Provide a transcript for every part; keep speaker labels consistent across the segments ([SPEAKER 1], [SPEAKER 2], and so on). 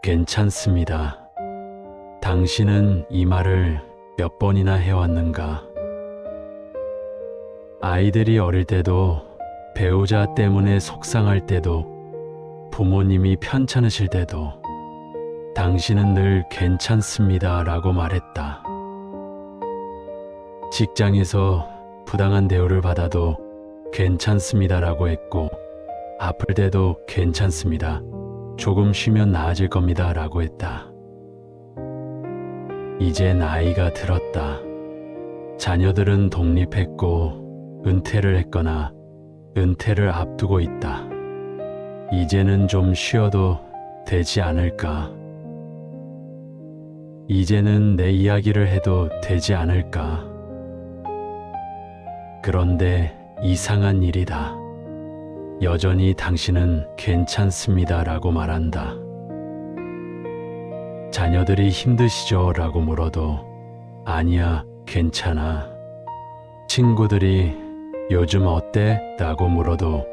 [SPEAKER 1] 괜찮습니다. 당신은 이 말을 몇 번이나 해왔는가? 아이들이 어릴 때도, 배우자 때문에 속상할 때도, 부모님이 편찮으실 때도 당신은 늘 괜찮습니다 라고 말했다. 직장에서 부당한 대우를 받아도 괜찮습니다 라고 했고, 아플 때도 괜찮습니다. 조금 쉬면 나아질 겁니다 라고 했다. 이제 나이가 들었다. 자녀들은 독립했고 은퇴를 했거나 은퇴를 앞두고 있다. 이제는 좀 쉬어도 되지 않을까? 이제는 내 이야기를 해도 되지 않을까? 그런데 이상한 일이다. 여전히 당신은 괜찮습니다 라고 말한다. 자녀들이 힘드시죠? 라고 물어도 아니야, 괜찮아. 친구들이 요즘 어때? 라고 물어도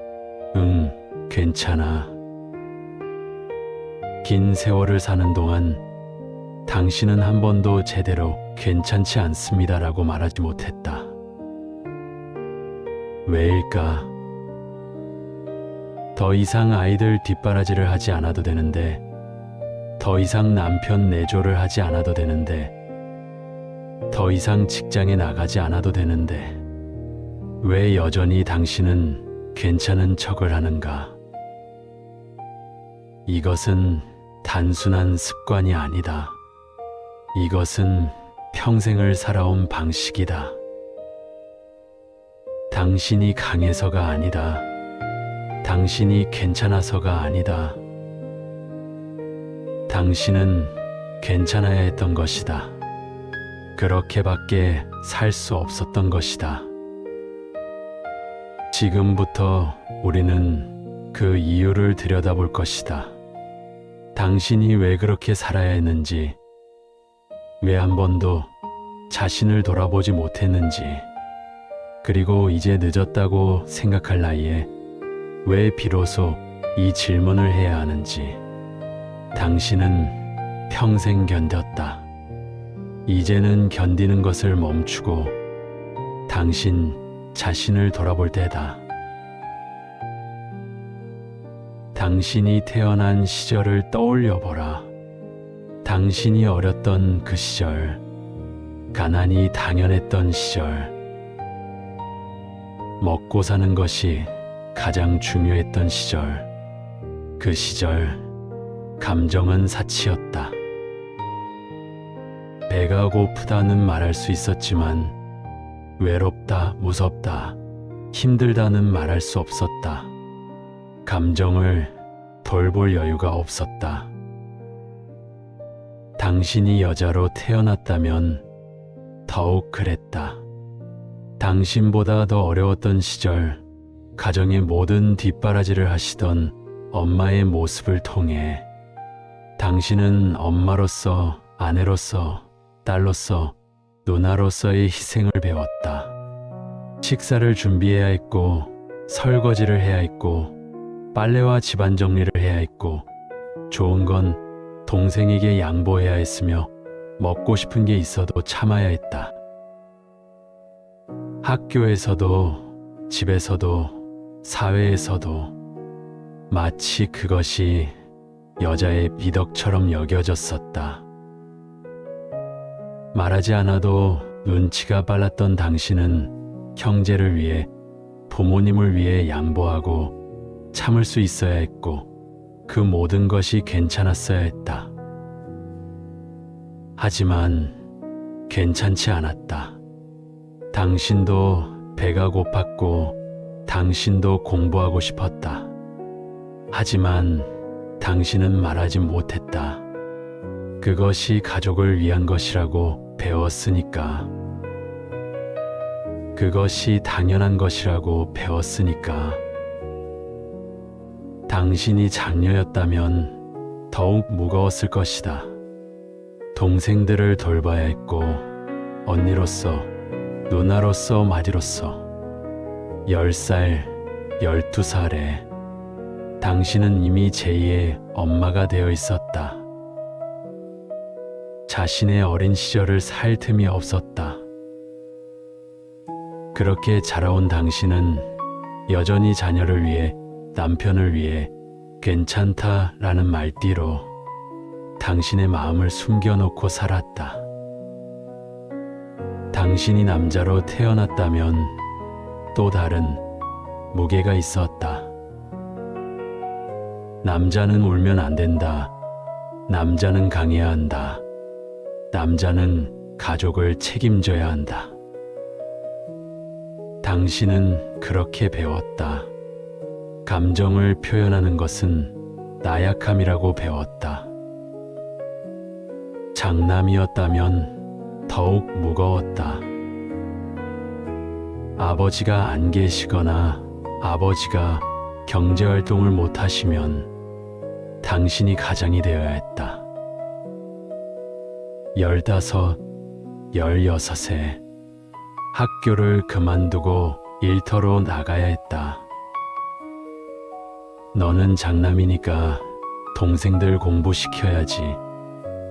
[SPEAKER 1] 응, 괜찮아. 긴 세월을 사는 동안 당신은 한 번도 제대로 괜찮지 않습니다 라고 말하지 못했다. 왜일까? 더 이상 아이들 뒷바라지를 하지 않아도 되는데, 더 이상 남편 내조를 하지 않아도 되는데, 더 이상 직장에 나가지 않아도 되는데, 왜 여전히 당신은 괜찮은 척을 하는가? 이것은 단순한 습관이 아니다. 이것은 평생을 살아온 방식이다. 당신이 강해서가 아니다. 당신이 괜찮아서가 아니다. 당신은 괜찮아야 했던 것이다. 그렇게밖에 살 수 없었던 것이다. 지금부터 우리는 그 이유를 들여다볼 것이다. 당신이 왜 그렇게 살아야 했는지, 왜 한 번도 자신을 돌아보지 못했는지, 그리고 이제 늦었다고 생각할 나이에 왜 비로소 이 질문을 해야 하는지. 당신은 평생 견뎠다. 이제는 견디는 것을 멈추고 당신 자신을 돌아볼 때다. 당신이 태어난 시절을 떠올려 보라. 당신이 어렸던 그 시절, 가난이 당연했던 시절, 먹고 사는 것이 가장 중요했던 시절, 그 시절 감정은 사치였다. 배가 고프다는 말할 수 있었지만 외롭다, 무섭다, 힘들다는 말할 수 없었다. 감정을 돌볼 여유가 없었다. 당신이 여자로 태어났다면 더욱 그랬다. 당신보다 더 어려웠던 시절, 가정의 모든 뒷바라지를 하시던 엄마의 모습을 통해 당신은 엄마로서, 아내로서, 딸로서, 누나로서의 희생을 배웠다. 식사를 준비해야 했고, 설거지를 해야 했고, 빨래와 집안 정리를 해야 했고, 좋은 건 동생에게 양보해야 했으며, 먹고 싶은 게 있어도 참아야 했다. 학교에서도, 집에서도, 사회에서도 마치 그것이 여자의 미덕처럼 여겨졌었다. 말하지 않아도 눈치가 빨랐던 당신은 형제를 위해, 부모님을 위해 양보하고 참을 수 있어야 했고, 그 모든 것이 괜찮았어야 했다. 하지만 괜찮지 않았다. 당신도 배가 고팠고 당신도 공부하고 싶었다. 하지만 당신은 말하지 못했다. 그것이 가족을 위한 것이라고 배웠으니까. 그것이 당연한 것이라고 배웠으니까. 당신이 장녀였다면 더욱 무거웠을 것이다. 동생들을 돌봐야 했고, 언니로서, 누나로서, 마디로서 10살, 12살에 당신은 이미 제2의 엄마가 되어 있었다. 자신의 어린 시절을 살 틈이 없었다. 그렇게 자라온 당신은 여전히 자녀를 위해, 남편을 위해 괜찮다라는 말띠로 당신의 마음을 숨겨놓고 살았다. 당신이 남자로 태어났다면 또 다른 무게가 있었다. 남자는 울면 안 된다. 남자는 강해야 한다. 남자는 가족을 책임져야 한다. 당신은 그렇게 배웠다. 감정을 표현하는 것은 나약함이라고 배웠다. 장남이었다면 더욱 무거웠다. 아버지가 안 계시거나 아버지가 경제활동을 못 하시면 당신이 가장이 되어야 했다. 15, 16에 학교를 그만두고 일터로 나가야 했다. 너는 장남이니까 동생들 공부시켜야지.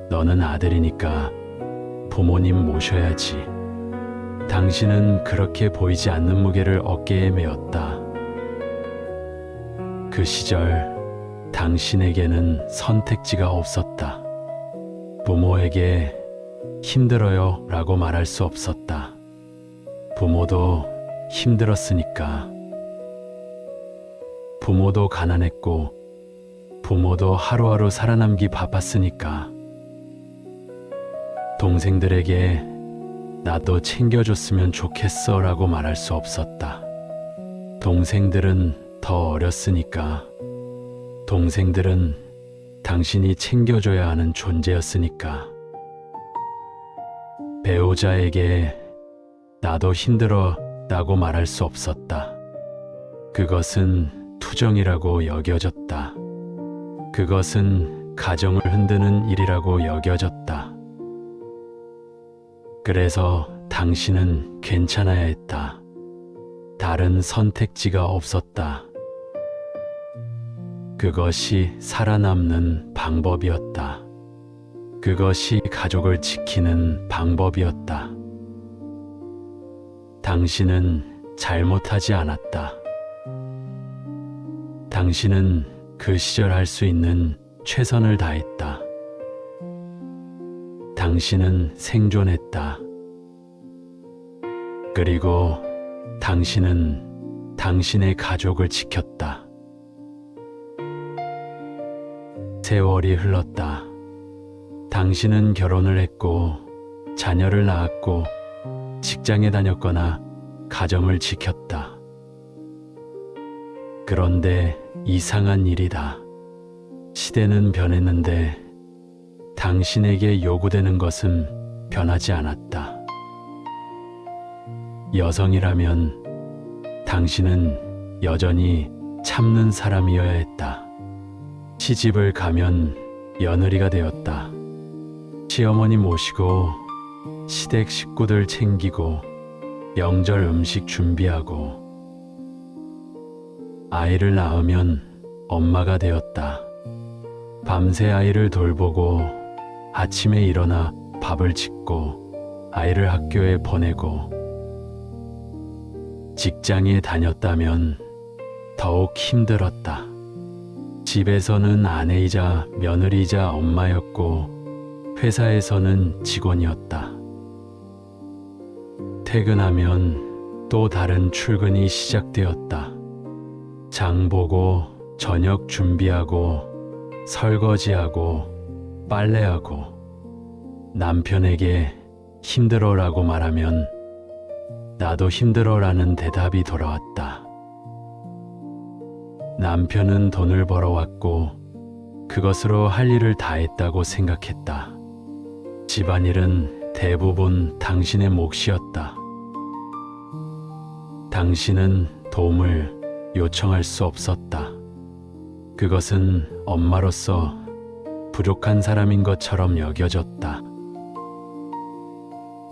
[SPEAKER 1] 너는 아들이니까 부모님 모셔야지. 당신은 그렇게 보이지 않는 무게를 어깨에 메었다. 그 시절 당신에게는 선택지가 없었다. 부모에게 힘들어요 라고 말할 수 없었다. 부모도 힘들었으니까. 부모도 가난했고 부모도 하루하루 살아남기 바빴으니까. 동생들에게 나도 챙겨줬으면 좋겠어 라고 말할 수 없었다. 동생들은 더 어렸으니까. 동생들은 당신이 챙겨줘야 하는 존재였으니까. 배우자에게 나도 힘들어 라고 말할 수 없었다. 그것은 투정이라고 여겨졌다. 그것은 가정을 흔드는 일이라고 여겨졌다. 그래서 당신은 괜찮아야 했다. 다른 선택지가 없었다. 그것이 살아남는 방법이었다. 그것이 가족을 지키는 방법이었다. 당신은 잘못하지 않았다. 당신은 그 시절 할 수 있는 최선을 다했다. 당신은 생존했다. 그리고 당신은 당신의 가족을 지켰다. 세월이 흘렀다. 당신은 결혼을 했고 자녀를 낳았고 직장에 다녔거나 가정을 지켰다. 그런데 이상한 일이다. 시대는 변했는데 당신에게 요구되는 것은 변하지 않았다. 여성이라면 당신은 여전히 참는 사람이어야 했다. 시집을 가면 며느리가 되었다. 시어머니 모시고 시댁 식구들 챙기고 명절 음식 준비하고 아이를 낳으면 엄마가 되었다. 밤새 아이를 돌보고 아침에 일어나 밥을 짓고 아이를 학교에 보내고 직장에 다녔다면 더욱 힘들었다. 집에서는 아내이자 며느리이자 엄마였고 회사에서는 직원이었다. 퇴근하면 또 다른 출근이 시작되었다. 장 보고 저녁 준비하고 설거지하고 빨래하고 남편에게 힘들어라고 말하면 나도 힘들어라는 대답이 돌아왔다. 남편은 돈을 벌어왔고 그것으로 할 일을 다 했다고 생각했다. 집안일은 대부분 당신의 몫이었다. 당신은 도움을 요청할 수 없었다. 그것은 엄마로서 부족한 사람인 것처럼 여겨졌다.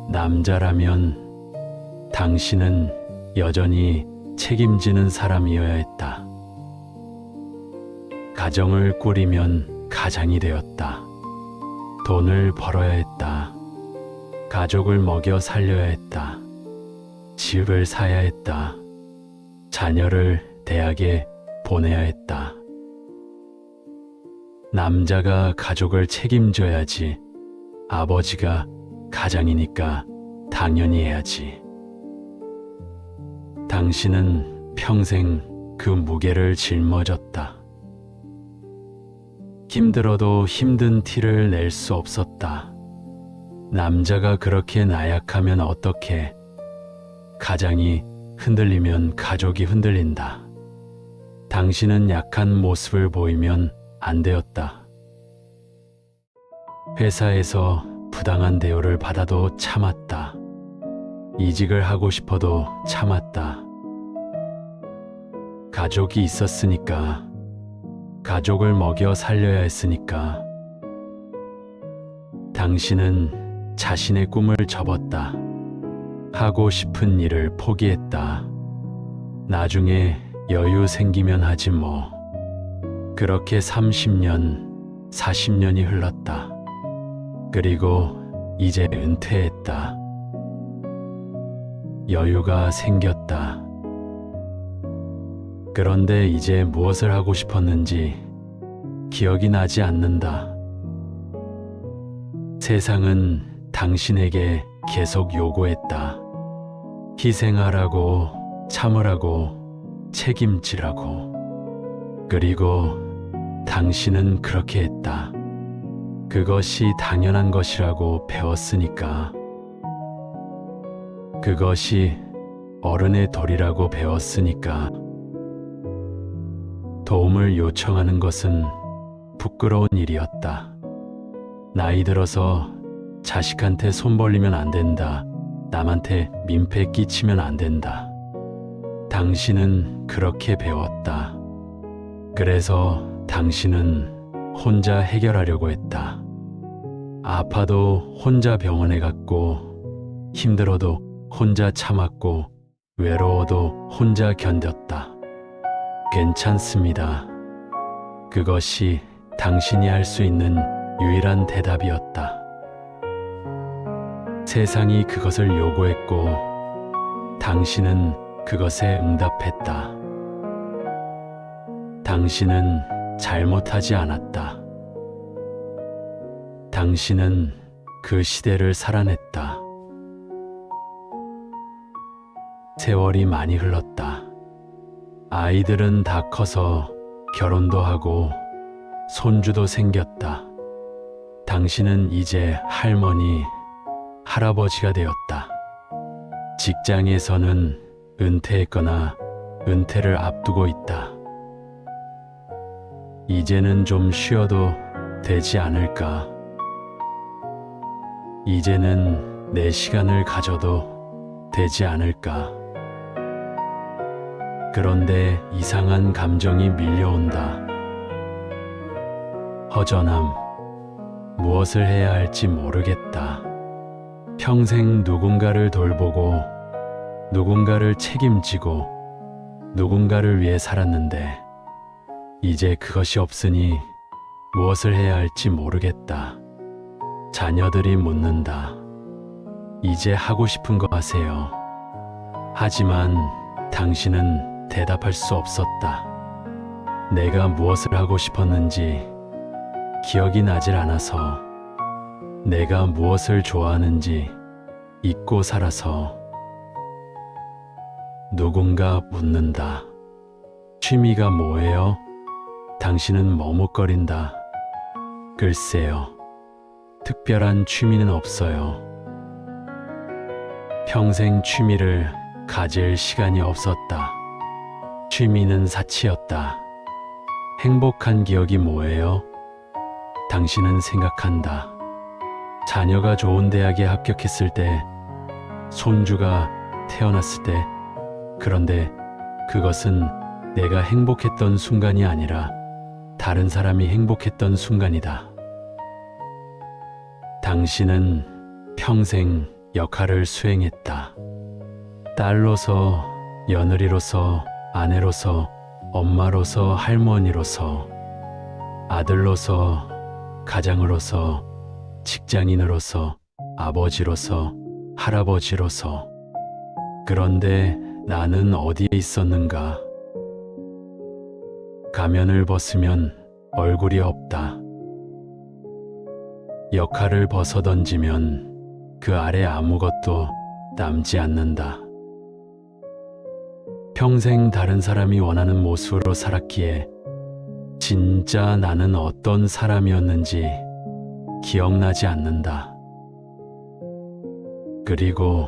[SPEAKER 1] 남자라면 당신은 여전히 책임지는 사람이어야 했다. 가정을 꾸리면 가장이 되었다. 돈을 벌어야 했다. 가족을 먹여 살려야 했다. 집을 사야 했다. 자녀를 대학에 보내야 했다. 남자가 가족을 책임져야지. 아버지가 가장이니까 당연히 해야지. 당신은 평생 그 무게를 짊어졌다. 힘들어도 힘든 티를 낼 수 없었다. 남자가 그렇게 나약하면 어떡해. 가장이 흔들리면 가족이 흔들린다. 당신은 약한 모습을 보이면 안 되었다. 회사에서 부당한 대우를 받아도 참았다. 이직을 하고 싶어도 참았다. 가족이 있었으니까, 가족을 먹여 살려야 했으니까. 당신은 자신의 꿈을 접었다. 하고 싶은 일을 포기했다. 나중에 여유 생기면 하지 뭐. 그렇게 30년, 40년이 흘렀다. 그리고 이제 은퇴했다. 여유가 생겼다. 그런데 이제 무엇을 하고 싶었는지 기억이 나지 않는다. 세상은 당신에게 계속 요구했다. 희생하라고, 참으라고, 책임지라고. 그리고 당신은 그렇게 했다. 그것이 당연한 것이라고 배웠으니까. 그것이 어른의 도리라고 배웠으니까. 도움을 요청하는 것은 부끄러운 일이었다. 나이 들어서 자식한테 손 벌리면 안 된다. 남한테 민폐 끼치면 안 된다. 당신은 그렇게 배웠다. 그래서 당신은 혼자 해결하려고 했다. 아파도 혼자 병원에 갔고, 힘들어도 혼자 참았고, 외로워도 혼자 견뎠다. 괜찮습니다. 그것이 당신이 할 수 있는 유일한 대답이었다. 세상이 그것을 요구했고, 당신은 그것에 응답했다. 당신은 잘못하지 않았다. 당신은 그 시대를 살아냈다. 세월이 많이 흘렀다. 아이들은 다 커서 결혼도 하고 손주도 생겼다. 당신은 이제 할머니, 할아버지가 되었다. 직장에서는 은퇴했거나 은퇴를 앞두고 있다. 이제는 좀 쉬어도 되지 않을까? 이제는 내 시간을 가져도 되지 않을까? 그런데 이상한 감정이 밀려온다. 허전함, 무엇을 해야 할지 모르겠다. 평생 누군가를 돌보고, 누군가를 책임지고, 누군가를 위해 살았는데, 이제 그것이 없으니 무엇을 해야 할지 모르겠다. 자녀들이 묻는다. 이제 하고 싶은 거 하세요. 하지만 당신은 대답할 수 없었다. 내가 무엇을 하고 싶었는지 기억이 나질 않아서, 내가 무엇을 좋아하는지 잊고 살아서. 누군가 묻는다. 취미가 뭐예요? 당신은 머뭇거린다. 글쎄요. 특별한 취미는 없어요. 평생 취미를 가질 시간이 없었다. 취미는 사치였다. 행복한 기억이 뭐예요? 당신은 생각한다. 자녀가 좋은 대학에 합격했을 때, 손주가 태어났을 때. 그런데 그것은 내가 행복했던 순간이 아니라 다른 사람이 행복했던 순간이다. 당신은 평생 역할을 수행했다. 딸로서, 며느리로서, 아내로서, 엄마로서, 할머니로서, 아들로서, 가장으로서, 직장인으로서, 아버지로서, 할아버지로서. 그런데 나는 어디에 있었는가? 가면을 벗으면 얼굴이 없다. 역할을 벗어던지면 그 아래 아무것도 남지 않는다. 평생 다른 사람이 원하는 모습으로 살았기에 진짜 나는 어떤 사람이었는지 기억나지 않는다. 그리고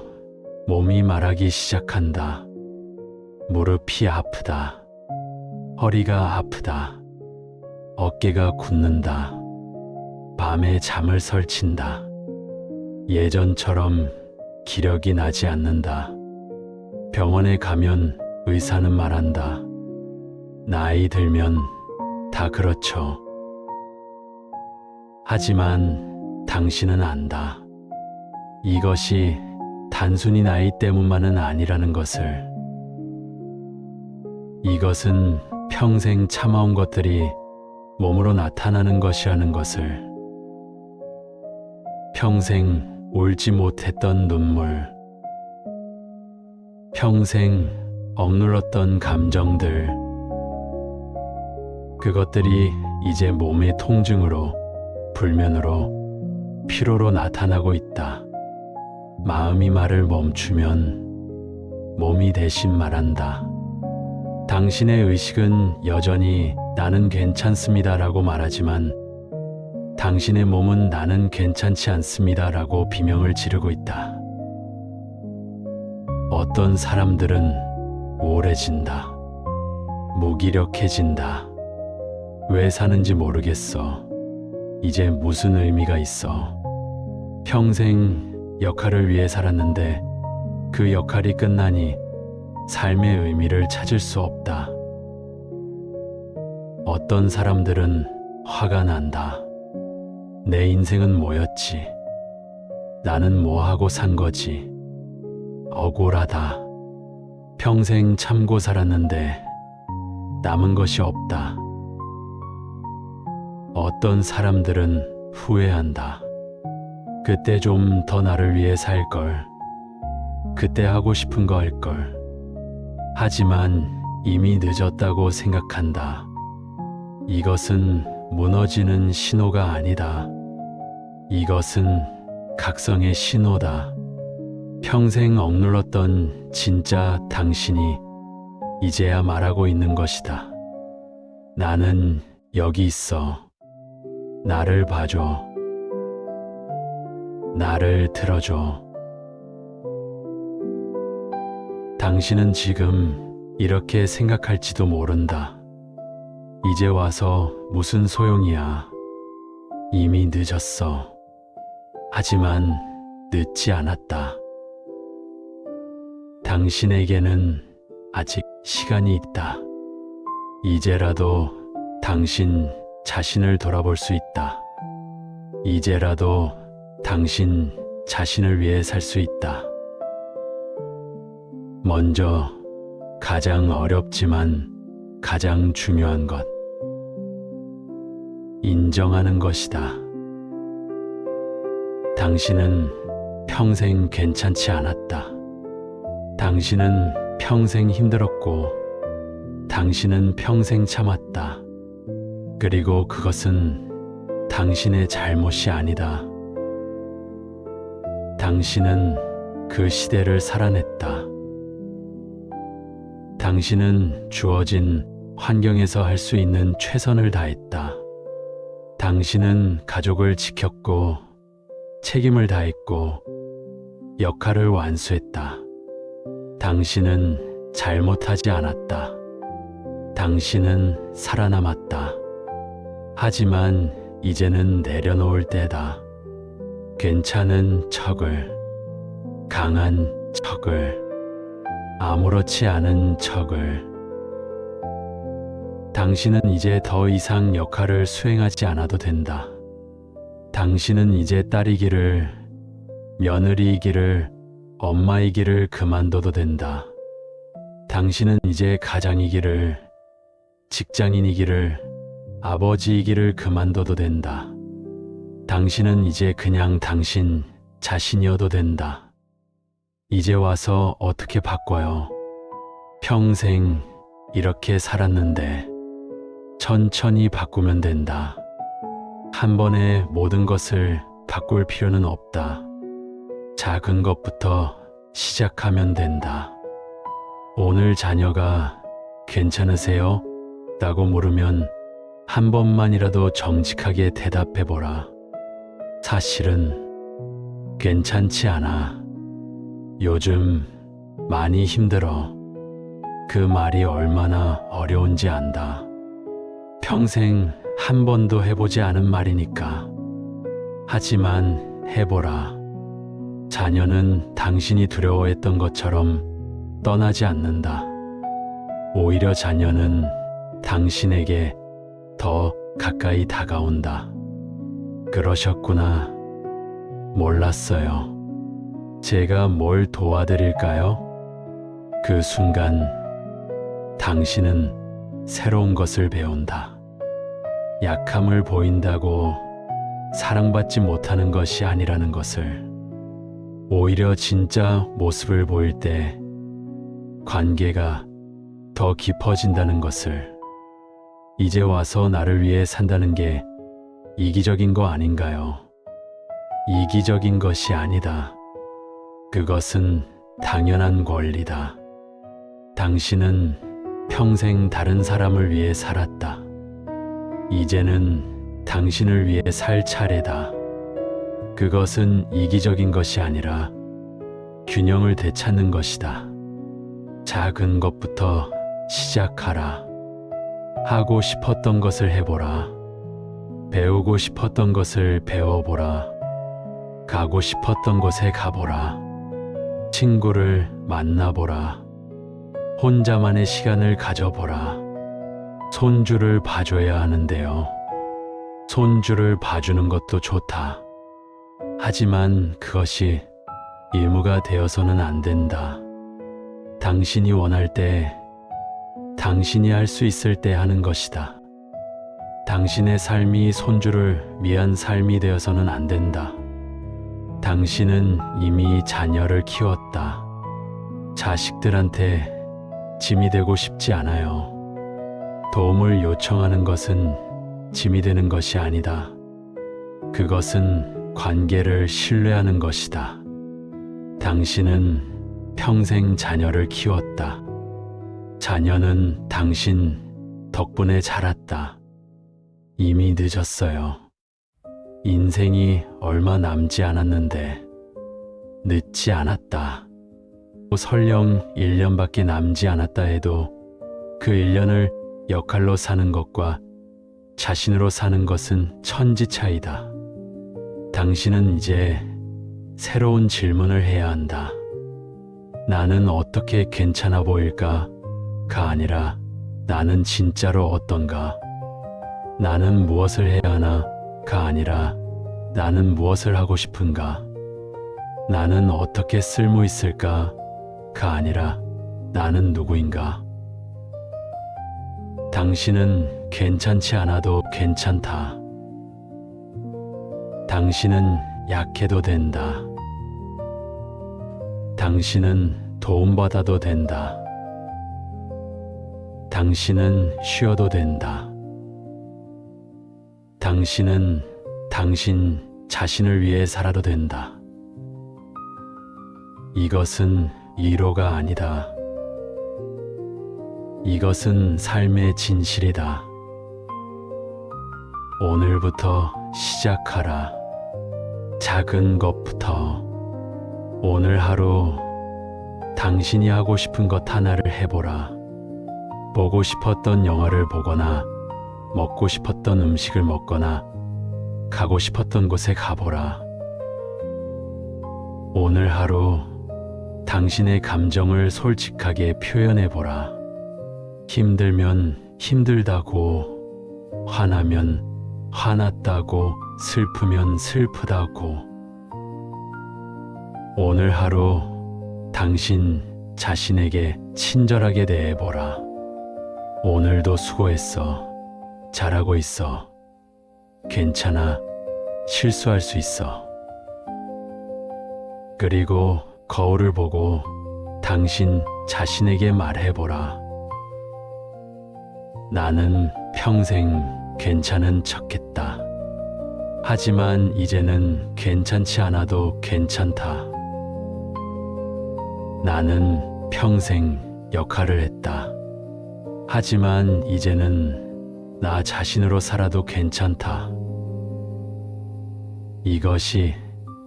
[SPEAKER 1] 몸이 말하기 시작한다. 무릎이 아프다. 허리가 아프다. 어깨가 굳는다. 밤에 잠을 설친다. 예전처럼 기력이 나지 않는다. 병원에 가면 의사는 말한다. 나이 들면 다 그렇죠. 하지만 당신은 안다. 이것이 단순히 나이 때문만은 아니라는 것을. 이것은 평생 참아온 것들이 몸으로 나타나는 것이라는 것을. 평생 울지 못했던 눈물, 평생 억눌렀던 감정들, 그것들이 이제 몸의 통증으로, 불면으로, 피로로 나타나고 있다. 마음이 말을 멈추면 몸이 대신 말한다. 당신의 의식은 여전히 나는 괜찮습니다 라고 말하지만 당신의 몸은 나는 괜찮지 않습니다 라고 비명을 지르고 있다. 어떤 사람들은 우울해진다. 무기력해진다. 왜 사는지 모르겠어. 이제 무슨 의미가 있어. 평생 역할을 위해 살았는데 그 역할이 끝나니 삶의 의미를 찾을 수 없다. 어떤 사람들은 화가 난다. 내 인생은 뭐였지? 나는 뭐 하고 산 거지? 억울하다. 평생 참고 살았는데 남은 것이 없다. 어떤 사람들은 후회한다. 그때 좀 더 나를 위해 살 걸. 그때 하고 싶은 거 할 걸. 하지만 이미 늦었다고 생각한다. 이것은 무너지는 신호가 아니다. 이것은 각성의 신호다. 평생 억눌렀던 진짜 당신이 이제야 말하고 있는 것이다. 나는 여기 있어. 나를 봐줘. 나를 들어줘. 당신은 지금 이렇게 생각할지도 모른다. 이제 와서 무슨 소용이야. 이미 늦었어. 하지만 늦지 않았다. 당신에게는 아직 시간이 있다. 이제라도 당신 자신을 돌아볼 수 있다. 이제라도 당신 자신을 위해 살 수 있다. 먼저 가장 어렵지만 가장 중요한 것. 인정하는 것이다. 당신은 평생 괜찮지 않았다. 당신은 평생 힘들었고, 당신은 평생 참았다. 그리고 그것은 당신의 잘못이 아니다. 당신은 그 시대를 살아냈다. 당신은 주어진 환경에서 할 수 있는 최선을 다했다. 당신은 가족을 지켰고, 책임을 다했고, 역할을 완수했다. 당신은 잘못하지 않았다. 당신은 살아남았다. 하지만 이제는 내려놓을 때다. 괜찮은 척을, 강한 척을, 아무렇지 않은 척을. 당신은 이제 더 이상 역할을 수행하지 않아도 된다. 당신은 이제 딸이기를, 며느리이기를, 엄마이기를 그만둬도 된다. 당신은 이제 가장이기를, 직장인이기를, 아버지이기를 그만둬도 된다. 당신은 이제 그냥 당신 자신이어도 된다. 이제 와서 어떻게 바꿔요? 평생 이렇게 살았는데 천천히 바꾸면 된다. 한 번에 모든 것을 바꿀 필요는 없다. 작은 것부터 시작하면 된다. 오늘 자녀가 괜찮으세요? 라고 물으면 한 번만이라도 정직하게 대답해보라. 사실은 괜찮지 않아. 요즘 많이 힘들어. 그 말이 얼마나 어려운지 안다. 평생 한 번도 해보지 않은 말이니까. 하지만 해보라. 자녀는 당신이 두려워했던 것처럼 떠나지 않는다. 오히려 자녀는 당신에게 더 가까이 다가온다. 그러셨구나. 몰랐어요. 제가 뭘 도와드릴까요? 그 순간 당신은 새로운 것을 배운다. 약함을 보인다고 사랑받지 못하는 것이 아니라는 것을. 오히려 진짜 모습을 보일 때 관계가 더 깊어진다는 것을. 이제 와서 나를 위해 산다는 게 이기적인 거 아닌가요? 이기적인 것이 아니다. 그것은 당연한 권리다. 당신은 평생 다른 사람을 위해 살았다. 이제는 당신을 위해 살 차례다. 그것은 이기적인 것이 아니라 균형을 되찾는 것이다. 작은 것부터 시작하라. 하고 싶었던 것을 해보라. 배우고 싶었던 것을 배워보라. 가고 싶었던 곳에 가보라. 친구를 만나보라. 혼자만의 시간을 가져보라. 손주를 봐줘야 하는데요. 손주를 봐주는 것도 좋다. 하지만 그것이 의무가 되어서는 안 된다. 당신이 원할 때, 당신이 할 수 있을 때 하는 것이다. 당신의 삶이 손주를 위한 삶이 되어서는 안 된다. 당신은 이미 자녀를 키웠다. 자식들한테 짐이 되고 싶지 않아요. 도움을 요청하는 것은 짐이 되는 것이 아니다. 그것은 관계를 신뢰하는 것이다. 당신은 평생 자녀를 키웠다. 자녀는 당신 덕분에 자랐다. 이미 늦었어요. 인생이 얼마 남지 않았는데 늦지 않았다. 설령 1년밖에 남지 않았다 해도 그 1년을 역할로 사는 것과 자신으로 사는 것은 천지 차이다. 당신은 이제 새로운 질문을 해야 한다. 나는 어떻게 괜찮아 보일까? 가 아니라 나는 진짜로 어떤가? 나는 무엇을 해야 하나? 가 아니라 나는 무엇을 하고 싶은가? 나는 어떻게 쓸모 있을까? 가 아니라 나는 누구인가? 당신은 괜찮지 않아도 괜찮다. 당신은 약해도 된다. 당신은 도움받아도 된다. 당신은 쉬어도 된다. 당신은 당신 자신을 위해 살아도 된다. 이것은 위로가 아니다. 이것은 삶의 진실이다. 오늘부터 시작하라. 작은 것부터. 오늘 하루 당신이 하고 싶은 것 하나를 해보라. 보고 싶었던 영화를 보거나 먹고 싶었던 음식을 먹거나 가고 싶었던 곳에 가보라. 오늘 하루 당신의 감정을 솔직하게 표현해보라. 힘들면 힘들다고, 화나면 화났다고, 슬프면 슬프다고. 오늘 하루 당신 자신에게 친절하게 대해보라. 오늘도 수고했어. 잘하고 있어. 괜찮아. 실수할 수 있어. 그리고 거울을 보고 당신 자신에게 말해보라. 나는 평생 괜찮은 척했다. 하지만 이제는 괜찮지 않아도 괜찮다. 나는 평생 역할을 했다. 하지만 이제는 나 자신으로 살아도 괜찮다. 이것이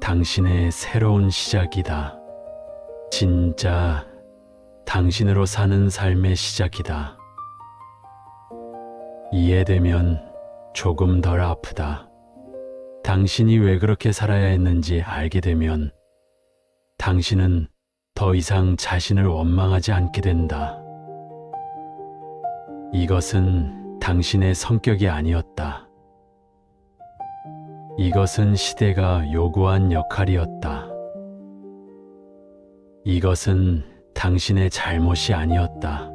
[SPEAKER 1] 당신의 새로운 시작이다. 진짜 당신으로 사는 삶의 시작이다. 이해되면 조금 덜 아프다. 당신이 왜 그렇게 살아야 했는지 알게 되면 당신은 더 이상 자신을 원망하지 않게 된다. 이것은 당신의 성격이 아니었다. 이것은 시대가 요구한 역할이었다. 이것은 당신의 잘못이 아니었다.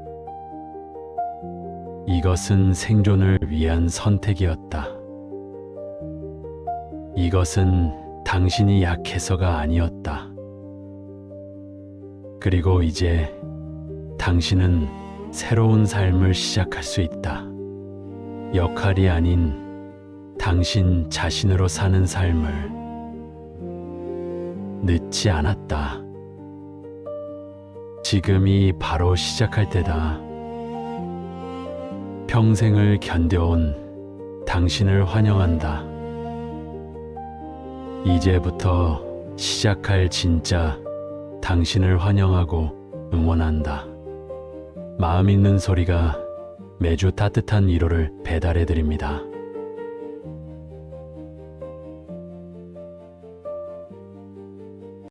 [SPEAKER 1] 이것은 생존을 위한 선택이었다. 이것은 당신이 약해서가 아니었다. 그리고 이제 당신은 새로운 삶을 시작할 수 있다. 역할이 아닌 당신 자신으로 사는 삶을. 늦지 않았다. 지금이 바로 시작할 때다. 평생을 견뎌온 당신을 환영한다. 이제부터 시작할 진짜 당신을 환영하고 응원한다. 마음 있는 소리가 매주 따뜻한 위로를 배달해 드립니다.